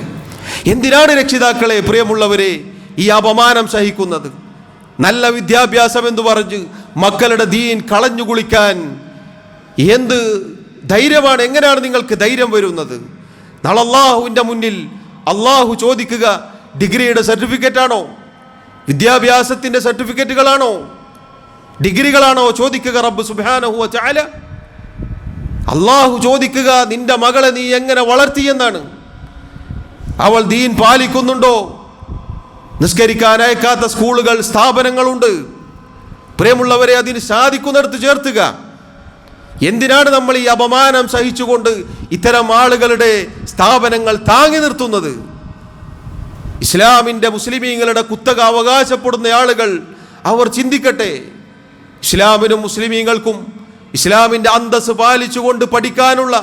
Speaker 1: എന്തിനാണ് രക്ഷിതാക്കളെ, പ്രിയമുള്ളവരെ, ഈ അപമാനം സഹിക്കുന്നത്? നല്ല വിദ്യാഭ്യാസം എന്ന് പറഞ്ഞ് മക്കളുടെ ദീൻ കളഞ്ഞു കുളിക്കാൻ എന്ത് ധൈര്യമാണ്? എങ്ങനെയാണ് നിങ്ങൾക്ക് ധൈര്യം വരുന്നത്? നാളെ അല്ലാഹുവിൻ്റെ മുന്നിൽ അല്ലാഹു ചോദിക്കുക, ഡിഗ്രിയുടെ സർട്ടിഫിക്കറ്റ് ആണോ, വിദ്യാഭ്യാസത്തിൻ്റെ സർട്ടിഫിക്കറ്റുകളാണോ, ഡിഗ്രികളാണോ ചോദിക്കുക റബ്ബ് സുബ്ഹാനഹു വ തആല? അല്ലാഹു ചോദിക്കുക, നിന്റെ മകളെ നീ എങ്ങനെ വളർത്തിയെന്നാണ്. അവൾ ദീൻ പാലിക്കുന്നുണ്ടോ? നിസ്കരിക്കാൻ അയക്കാത്ത സ്കൂളുകൾ, സ്ഥാപനങ്ങളുണ്ട്. പ്രിയമുള്ളവരെ, അതിന് സാധിക്കുന്നിടത്ത് ചേർത്തുക. എന്തിനാണ് നമ്മൾ ഈ അപമാനം സഹിച്ചുകൊണ്ട് ഇത്തരം ആളുകളുടെ സ്ഥാപനങ്ങൾ താങ്ങി നിർത്തുന്നത്? ഇസ്ലാമിൻ്റെ, മുസ്ലിമീങ്ങളുടെ കുത്തക അവകാശപ്പെടുന്ന ആളുകൾ അവർ ചിന്തിക്കട്ടെ. ഇസ്ലാമിനും മുസ്ലിമീങ്ങൾക്കും ഇസ്ലാമിൻ്റെ അന്തസ്സ് പാലിച്ചുകൊണ്ട് പഠിക്കാനുള്ള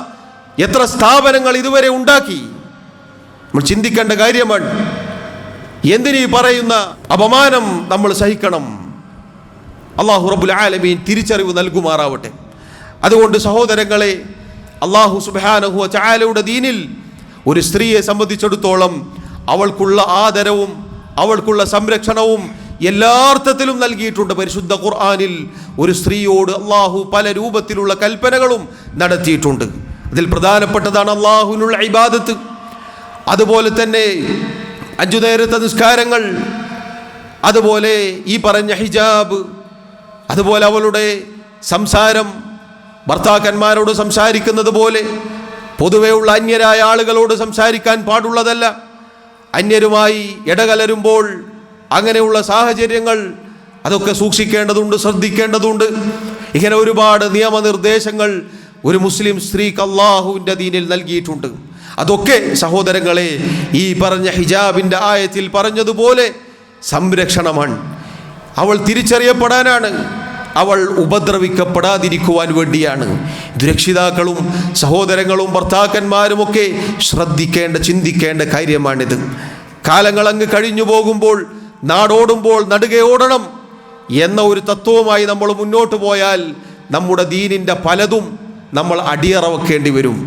Speaker 1: എത്ര സ്ഥാപനങ്ങൾ ഇതുവരെ ഉണ്ടാക്കി? നമ്മൾ ചിന്തിക്കേണ്ട കാര്യമാണ്. എന്തിനീ പറയുന്ന അപമാനം നമ്മൾ സഹിക്കണം? അല്ലാഹു റബ്ബുൽ ആലമീൻ തിരിച്ചറിവ് നൽകുമാറാവട്ടെ. അതുകൊണ്ട് സഹോദരങ്ങളെ, അല്ലാഹു സുബ്ഹാനഹു വ തആലയുടെ ദീനിൽ ഒരു സ്ത്രീയെ സംബന്ധിച്ചിടത്തോളം അവൾക്കുള്ള ആദരവും അവൾക്കുള്ള സംരക്ഷണവും എല്ലാ അർത്ഥത്തിലും നൽകിയിട്ടുണ്ട്. പരിശുദ്ധ ഖുർആനിൽ ഒരു സ്ത്രീയോട് അള്ളാഹു പല രൂപത്തിലുള്ള കൽപ്പനകളും നടത്തിയിട്ടുണ്ട്. അതിൽ പ്രധാനപ്പെട്ടതാണ് അള്ളാഹുവിനുള്ള ഇബാദത്ത്. അതുപോലെ തന്നെ 5 നേരത്തെ നിസ്കാരങ്ങൾ, അതുപോലെ ഈ പറഞ്ഞ ഹിജാബ്, അതുപോലെ അവളുടെ സംസാരം ഭർത്താക്കന്മാരോട് സംസാരിക്കുന്നത് പോലെ പൊതുവെയുള്ള അന്യരായ ആളുകളോട് സംസാരിക്കാൻ പാടുള്ളതല്ല. അന്യരുമായി ഇടകലരുമ്പോൾ അങ്ങനെയുള്ള സാഹചര്യങ്ങൾ അതൊക്കെ സൂക്ഷിക്കേണ്ടതുണ്ട്, ശ്രദ്ധിക്കേണ്ടതുണ്ട്. ഇങ്ങനെ ഒരുപാട് നിയമനിർദ്ദേശങ്ങൾ ഒരു മുസ്ലിം സ്ത്രീക്ക് അള്ളാഹുവിൻ്റെ ദീനിൽ നൽകിയിട്ടുണ്ട്. അതൊക്കെ സഹോദരങ്ങളെ ഈ പറഞ്ഞ ഹിജാബിൻ്റെ ആയത്തിൽ പറഞ്ഞതുപോലെ സംരക്ഷണമാണ്. അവൾ തിരിച്ചറിയപ്പെടാനാണ്, അവൾ ഉപദ്രവിക്കപ്പെടാതിരിക്കുവാൻ വേണ്ടിയാണ്. രക്ഷിതാക്കളും സഹോദരങ്ങളും ഭർത്താക്കന്മാരുമൊക്കെ ശ്രദ്ധിക്കേണ്ട, ചിന്തിക്കേണ്ട കാര്യമാണിത്. കാലങ്ങൾ അങ്ങ് കഴിഞ്ഞു പോകുമ്പോൾ, നാടോടുമ്പോൾ നടുകെ ഓടണം എന്ന ഒരു തത്വവുമായി നമ്മൾ മുന്നോട്ട് പോയാൽ നമ്മുടെ ദീനിൻ്റെ പലതും നമ്മൾ അടിയറ വെക്കേണ്ടി വരും,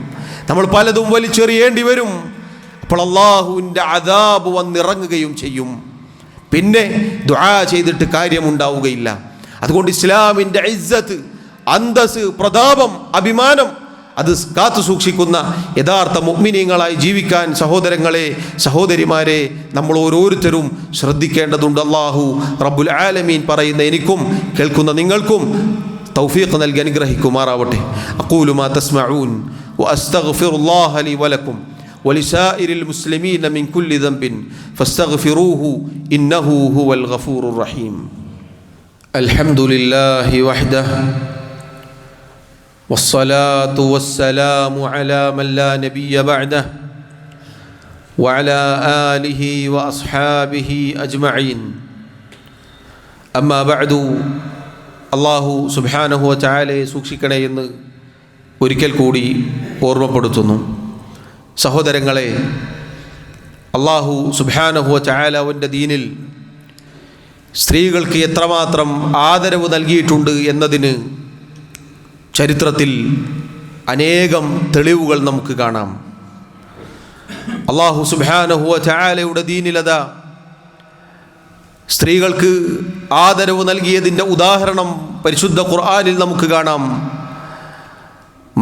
Speaker 1: നമ്മൾ പലതും വലിച്ചെറിയേണ്ടി വരും. അപ്പോൾ അള്ളാഹുവിൻ്റെ അദാബ് വന്നിറങ്ങുകയും ചെയ്യും. പിന്നെ ദുആ ചെയ്തിട്ട് കാര്യമുണ്ടാവുകയില്ല. അതുകൊണ്ട് ഇസ്ലാമിൻ്റെ ഇസ്സത്ത്, അന്തസ്, പ്രതാപം, അഭിമാനം അത് കാത്തു സൂക്ഷിക്കുന്ന യഥാർത്ഥ മുഅ്മിനീങ്ങളായി ജീവിക്കാൻ സഹോദരങ്ങളെ, സഹോദരിമാരെ, നമ്മൾ ഓരോരുത്തരും ശ്രദ്ധിക്കേണ്ടതുണ്ട്. അല്ലാഹു റബ്ബുൽ ആലമീൻ പറയുന്ന എനിക്കും കേൾക്കുന്ന നിങ്ങൾക്കും തൗഫീഖ് നൽകി അനുഗ്രഹിക്കുമാറാവട്ടെ. അഖൂലു മാ തസ്മഊൻ വഅസ്തഗ്ഫിറുല്ലാഹ ലി വലക്കും വലിസായിരിൽ മുസ്ലിമീന മിൻ കുല്ലി ദംബിൻ ഫസ്തഗ്ഫിറൂഹു ഇന്നഹു ഹുവൽ ഗഫൂറുർ റഹീം. അൽഹംദുലില്ലാഹി വഹ്ദഹു വസ്സലാത്തു വസ്സലാമു അലാ മൻ ലാ നബിയ്യ ബഅദഹു വഅലാ ആലിഹി വഅസ്ഹാബിഹി അജ്മഈൻ. അമ്മാ ബഅദു. അല്ലാഹു സുബ്ഹാനഹു വ തആലയെ സൂക്ഷിക്കണേ എന്ന് ഒരിക്കൽ കൂടി ഓർമ്മപ്പെടുത്തുന്നു. സഹോദരങ്ങളെ, അല്ലാഹു സുബ്ഹാനഹു വ തആല അവൻ്റെ ദീനിൽ സ്ത്രീകൾക്ക് എത്രമാത്രം ആദരവ് നൽകിയിട്ടുണ്ട് എന്നതിന് ചരിത്രത്തിൽ അനേകം തെളിവുകൾ നമുക്ക് കാണാം. അല്ലാഹു സുബ്ഹാനഹു വ തആലയുടെ ദീനിലതാ സ്ത്രീകൾക്ക് ആദരവ് നൽകിയതിൻ്റെ ഉദാഹരണം പരിശുദ്ധ ഖുർആനിൽ നമുക്ക് കാണാം.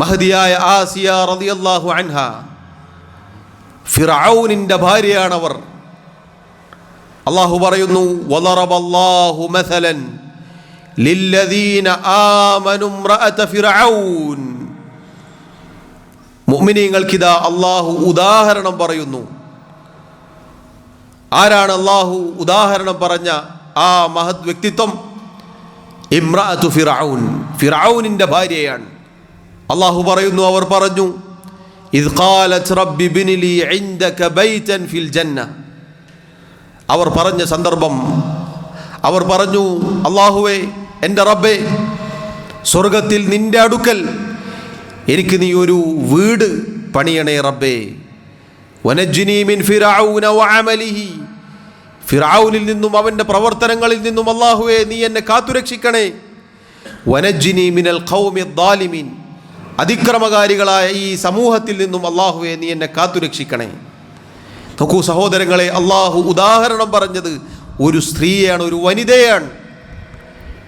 Speaker 1: മഹദിയായ ആസിയ റളിയല്ലാഹു അൻഹ, ഫിർഔനിൻ്റെ ഭാര്യയാണവർ. അല്ലാഹു പറയുന്നു, വളറബല്ലാഹു മസലൻ ലില്ലദീന ആമനു ഇംറഅത ഫിർഔൻ. മുഅ്മിനീങ്ങൾക്കിതാ അല്ലാഹു ഉദാഹരണം പറയുന്നു. ആരാണ് അല്ലാഹു ഉദാഹരണം പറഞ്ഞ ആ മഹത് വ്യക്തിത്വം? ഇംറഅതു ഫിർഔൻ, ഫിർഔനിൻ്റെ ഭാര്യയാണ്. അല്ലാഹു പറയുന്നു, അവർ പറഞ്ഞു, ഇദ് ഖാലത് റബ്ബി ബിനി ലി ഇൻദക ബൈതൻ ഫിൽ ജന്ന. അവർ പറഞ്ഞ സന്ദർഭം, അവർ പറഞ്ഞു, അല്ലാഹുവേ, എൻ്റെ റബ്ബേ, സ്വർഗത്തിൽ നിൻ്റെ അടുക്കൽ എനിക്ക് നീ ഒരു വീട് പണിയണേ റബ്ബേ. വനജ്ജിനി മിൻ ഫിർഔന വഅമലിഹി. ഫിർഔനിൽ നിന്നും അവൻ്റെ പ്രവർത്തനങ്ങളിൽ നിന്നും അല്ലാഹുവേ നീ എന്നെ കാത്തുരക്ഷിക്കണേ. വനജ്ജിനി മിനൽ ഖൗമി ദ്ദാലിമീൻ. അതിക്രമകാരികളായ ഈ സമൂഹത്തിൽ നിന്നും അല്ലാഹുവേ നീ എന്നെ കാത്തുരക്ഷിക്കണേ. നോക്കൂ സഹോദരങ്ങളെ, അല്ലാഹു ഉദാഹരണം പറഞ്ഞത് ഒരു സ്ത്രീയാണ്, ഒരു വനിതയാണ്.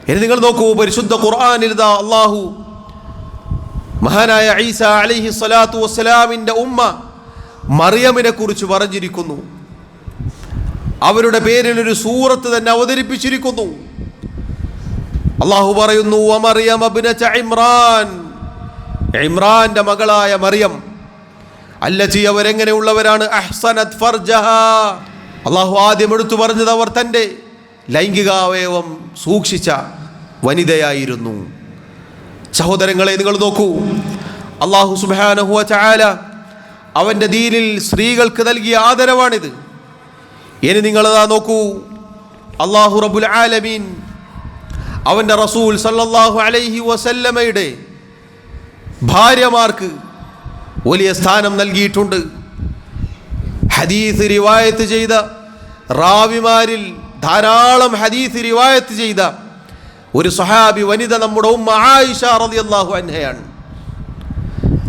Speaker 1: ഇനി നിങ്ങൾ നോക്കൂ, പരിശുദ്ധ ഖുർആനിൽ ഇതാ അല്ലാഹു മഹാനായ ഈസ അലൈഹി സ്വലാത്തു വസ്സലാമിൻ്റെ ഉമ്മ മറിയമിനെ കുറിച്ച് പറഞ്ഞിരിക്കുന്നു. അവരുടെ പേരിൽ ഒരു സൂറത്ത് തന്നെ അവതരിപ്പിച്ചിരിക്കുന്നു. അല്ലാഹു പറയുന്നു, വമറിയം ഇബ്നത ഇമ്രാൻ, ഇമ്രാന്റെ മകളായ മറിയം, അല്ലതി അവരെങ്ങനെയുള്ളവരാണ്, അഹ്സനത് ഫർജഹ. അല്ലാഹു ആദ്യം എടുത്തു പറഞ്ഞത് അവർ തൻ്റെ ലൈംഗികാവയവം സൂക്ഷിച്ച വനിതയായിരുന്നു. സഹോദരങ്ങളെ, നിങ്ങൾ നോക്കൂ, അല്ലാഹു സുബ്ഹാനഹു വ തആല അവൻ്റെ ദീനിൽ സ്ത്രീകൾക്ക് നൽകിയ ആദരവാണിത്. ഇനി നിങ്ങളതാ നോക്കൂ, അല്ലാഹു റബ്ബുൽ ആലമീൻ അവൻ്റെ റസൂൽ സല്ലല്ലാഹു അലൈഹി വസല്ലമയുടെ ഭാര്യമാർക്ക് വലിയ സ്ഥാനം നൽകിയിട്ടുണ്ട്. ഹദീസ് റിവായത്ത് ചെയ്ത റാവിമാരിൽ ധാരാളം ഹദീസ് റിവായത്ത് ചെയ്ത ഒരു സ്വഹാബി വനിത നമ്മുടെ ഉമ്മ ആയിഷ റളിയല്ലാഹു അൻഹയാണ്.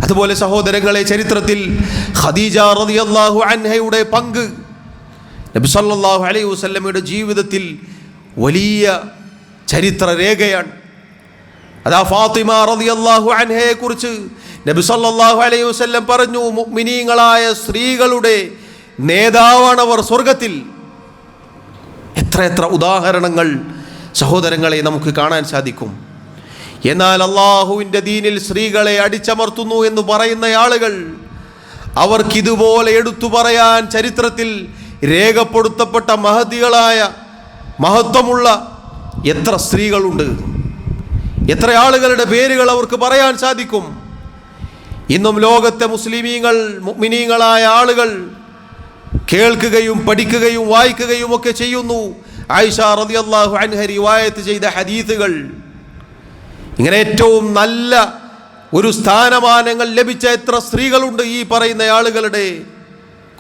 Speaker 1: അതുപോലെ സഹോദരങ്ങളെ, ചരിത്രത്തിൽ ഖദീജ റളിയല്ലാഹു അൻഹയുടെ പങ്ക് നബി സല്ലല്ലാഹു അലൈഹി വസല്ലമയുടെ ജീവിതത്തിൽ വലിയ ചരിത്രരേഖയാണ്. അതാ ഫാത്തിമ റളിയല്ലാഹു അൻഹയെ കുറിച്ച് നബി സല്ലല്ലാഹു അലൈഹി വസല്ലം പറഞ്ഞു, മുഅ്മിനീങ്ങളായ സ്ത്രീകളുടെ നേതാവാണവർ സ്വർഗത്തിൽ. എത്ര ഉദാഹരണങ്ങൾ സഹോദരങ്ങളെ നമുക്ക് കാണാൻ സാധിക്കും. എന്നാൽ അള്ളാഹുവിൻ്റെ ദീനിൽ സ്ത്രീകളെ അടിച്ചമർത്തുന്നു എന്ന് പറയുന്ന ആളുകൾ, അവർക്കിതുപോലെ എടുത്തു പറയാൻ ചരിത്രത്തിൽ രേഖപ്പെടുത്തപ്പെട്ട മഹതികളായ മഹത്വമുള്ള എത്ര സ്ത്രീകളുണ്ട്, എത്ര ആളുകളുടെ പേരുകൾ അവർക്ക് പറയാൻ സാധിക്കും. ഇന്നും ലോകത്തെ മുസ്ലിമീങ്ങൾ, മുഅ്മിനീങ്ങളായ ആളുകൾ കേൾക്കുകയും പഠിക്കുകയും വായിക്കുകയും ഒക്കെ ചെയ്യുന്നു ആയിഷ റളിയല്ലാഹു അൻഹ റിവായത്ത് ചെയ്ത ഹദീസുകൾ. ഇങ്ങനെ ഏറ്റവും നല്ല ഒരു സ്ഥാനമാനങ്ങൾ ലഭിച്ച എത്ര സ്ത്രീകളുണ്ട് ഈ പറയുന്ന ആളുകളുടെ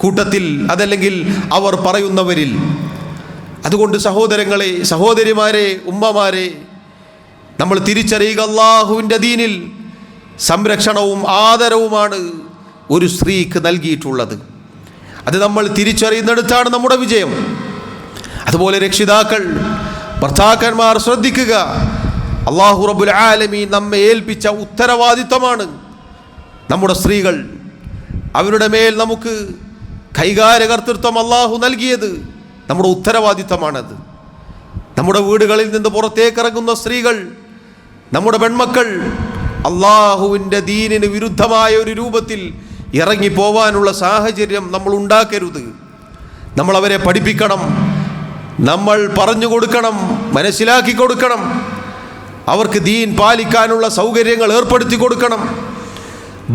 Speaker 1: കൂട്ടത്തിൽ, അതല്ലെങ്കിൽ അവർ പറയുന്നവരിൽ. അതുകൊണ്ട് സഹോദരങ്ങളെ, സഹോദരിമാരെ, ഉമ്മമാരെ, നമ്മൾ തിരിച്ചറിയുക, അല്ലാഹുവിൻ്റെ ദീനിൽ സംരക്ഷണവും ആദരവുമാണ് ഒരു സ്ത്രീക്ക് നൽകിയിട്ടുള്ളത്. അത് നമ്മൾ തിരിച്ചറിയുന്നിടത്താണ് നമ്മുടെ വിജയം. അതുപോലെ രക്ഷിതാക്കൾ, ഭർത്താക്കന്മാർ ശ്രദ്ധിക്കുക, അല്ലാഹു റബ്ബുൽ ആലമീൻ നമ്മെ ഏൽപ്പിച്ച ഉത്തരവാദിത്തമാണ് നമ്മുടെ സ്ത്രീകൾ. അവരുടെ മേൽ നമുക്ക് കൈകാര്യകർത്തൃത്വം അല്ലാഹു നൽകിയത് നമ്മുടെ ഉത്തരവാദിത്തമാണത്. നമ്മുടെ വീടുകളിൽ നിന്ന് പുറത്തേക്കിറങ്ങുന്ന സ്ത്രീകൾ, നമ്മുടെ പെൺമക്കൾ അല്ലാഹുവിൻ്റെ ദീനിന് വിരുദ്ധമായ ഒരു രൂപത്തിൽ ഇറങ്ങിപ്പോവാനുള്ള സാഹചര്യം നമ്മൾ ഉണ്ടാക്കരുത്. നമ്മൾ അവരെ പഠിപ്പിക്കണം, നമ്മൾ പറഞ്ഞു കൊടുക്കണം, മനസ്സിലാക്കി കൊടുക്കണം, അവർക്ക് ദീൻ പാലിക്കാനുള്ള സൗകര്യങ്ങൾ ഏർപ്പെടുത്തി കൊടുക്കണം.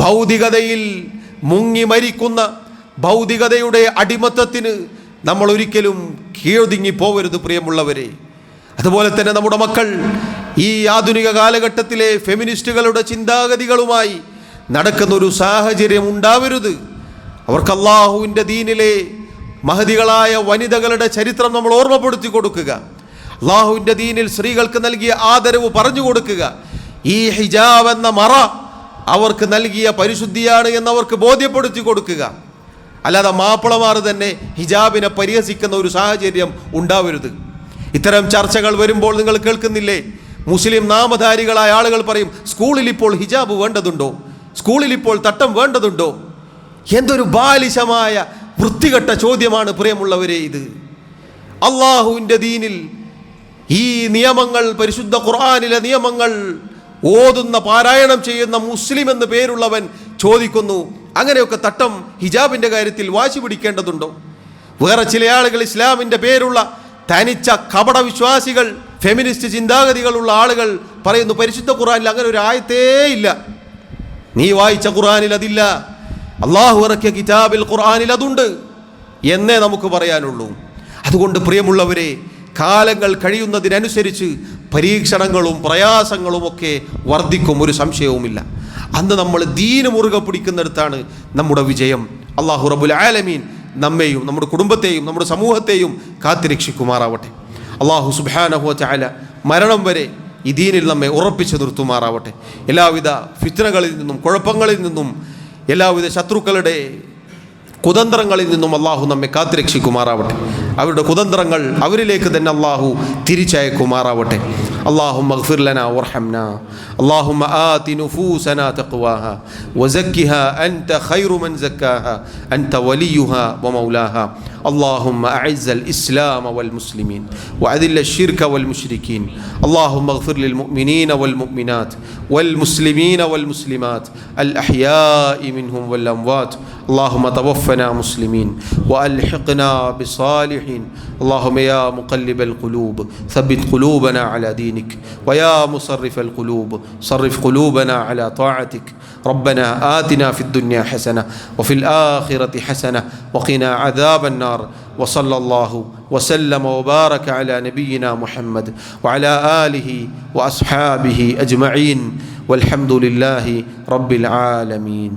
Speaker 1: ഭൗതികതയിൽ മുങ്ങി മരിക്കുന്ന ഭൗതികതയുടെ അടിമത്തത്തിന് നമ്മൾ ഒരിക്കലും കീഴൊതുങ്ങി പോവരുത് പ്രിയമുള്ളവരെ. അതുപോലെ തന്നെ നമ്മുടെ മക്കൾ ഈ ആധുനിക കാലഘട്ടത്തിലെ ഫെമിനിസ്റ്റുകളുടെ ചിന്താഗതികളുമായി നടക്കുന്ന ഒരു സാഹചര്യം ഉണ്ടാവരുത്. അവർക്ക് അല്ലാഹുവിൻ്റെ ദീനിലെ മഹദികളായ വനിതകളുടെ ചരിത്രം നമ്മൾ ഓർമ്മപ്പെടുത്തി കൊടുക്കുക. അല്ലാഹുവിൻ്റെ ദീനിൽ സ്ത്രീകൾക്ക് നൽകിയ ആദരവ് പറഞ്ഞു കൊടുക്കുക. ഈ ഹിജാബ് എന്ന മറ അവർക്ക് നൽകിയ പരിശുദ്ധിയാണ് എന്നവർക്ക് ബോധ്യപ്പെടുത്തി കൊടുക്കുക. അല്ലാതെ മാപ്പിളമാർ തന്നെ ഹിജാബിനെ പരിഹസിക്കുന്ന ഒരു സാഹചര്യം ഉണ്ടാവരുത്. ഇത്തരം ചർച്ചകൾ വരുമ്പോൾ നിങ്ങൾ കേൾക്കുന്നില്ലേ, മുസ്ലിം നാമധാരികളായ ആളുകൾ പറയും, സ്കൂളിൽ ഇപ്പോൾ ഹിജാബ് വേണ്ടതുണ്ടോ, സ്കൂളിൽ ഇപ്പോൾ തട്ടം വേണ്ടതുണ്ടോ? എന്തൊരു ബാലിശമായ വൃത്തികെട്ട ചോദ്യമാണ് പ്രിയമുള്ളവരെ ഇത്. അള്ളാഹുവിൻ്റെ ദീനിൽ ഈ നിയമങ്ങൾ, പരിശുദ്ധ ഖുർആനിലെ നിയമങ്ങൾ ഓതുന്ന, പാരായണം ചെയ്യുന്ന മുസ്ലിം എന്ന് പേരുള്ളവൻ ചോദിക്കുന്നു, അങ്ങനെയൊക്കെ തട്ടം ഹിജാബിൻ്റെ കാര്യത്തിൽ വാശി പിടിക്കേണ്ടതുണ്ടോ? വേറെ ചില ആളുകൾ, ഇസ്ലാമിൻ്റെ പേരുള്ള തനിച്ച കപട വിശ്വാസികൾ, ഫെമിനിസ്റ്റ് ചിന്താഗതികളുള്ള ആളുകൾ പറയുന്നു, പരിശുദ്ധ ഖുർആനിൽ അങ്ങനെ ഒരു ആയത്തേ ഇല്ല, നീ വായിച്ച ഖുർആനിൽ അതില്ല, അള്ളാഹു ഇറക്കിയ കിതാബിൽ ഖുർആനിൽ അതുണ്ട് എന്നേ നമുക്ക് പറയാനുള്ളൂ. അതുകൊണ്ട് പ്രിയമുള്ളവരെ, കാലങ്ങൾ കഴിയുന്നതിനനുസരിച്ച് പരീക്ഷണങ്ങളും പ്രയാസങ്ങളും ഒക്കെ വർദ്ധിക്കും, ഒരു സംശയവുമില്ല. അന്ന് നമ്മൾ ദീന് മുറുകെ പിടിക്കുന്നിടത്താണ് നമ്മുടെ വിജയം. അല്ലാഹു റബ്ബുൽ ആലമീൻ നമ്മെയും നമ്മുടെ കുടുംബത്തെയും നമ്മുടെ സമൂഹത്തെയും കാത്തുരക്ഷിക്കുമാറാവട്ടെ. അല്ലാഹു സുബ്ഹാനഹു വ തആല മരണം വരെ ഈ ദീനിൽ നമ്മെ ഉറപ്പിച്ചു നിർത്തുമാറാവട്ടെ. എല്ലാവിധ ഫിത്നകളിൽ നിന്നും, കുഴപ്പങ്ങളിൽ നിന്നും, എല്ലാവിധ ശത്രുക്കളുടെ കുതന്ത്രങ്ങളിൽ നിന്നും അല്ലാഹു നമ്മെ കാത്തുരക്ഷിക്കുമാറാവട്ടെ. അവരുടെ കുതന്ത്രങ്ങൾ അവരിലേക്ക് തന്നെ അല്ലാഹു തിരിച്ചയക്കുമാറാവട്ടെ. اللهم اغفر لنا وارحمنا اللهم آت نفوسنا تقواها وزكها أنت خير من زكاها أنت وليها ومولاها اللهم أعز الإسلام والمسلمين وأذل الشرك والمشركين اللهم اغفر للمؤمنين والمؤمنات والمسلمين والمسلمات الأحياء منهم والأموات اللهم توفنا مسلمين وألحقنا بالصالحين اللهم يا مقلب القلوب ثبت قلوبنا على دينك ويا مصرف القلوب صرف قلوبنا على طاعتك ربنا آتنا في الدنيا حسنة وفي الآخرة حسنة وقنا عذاب النار وصلى الله وسلم وبارك على نبينا محمد وعلى آله وأصحابه أجمعين والحمد لله رب العالمين.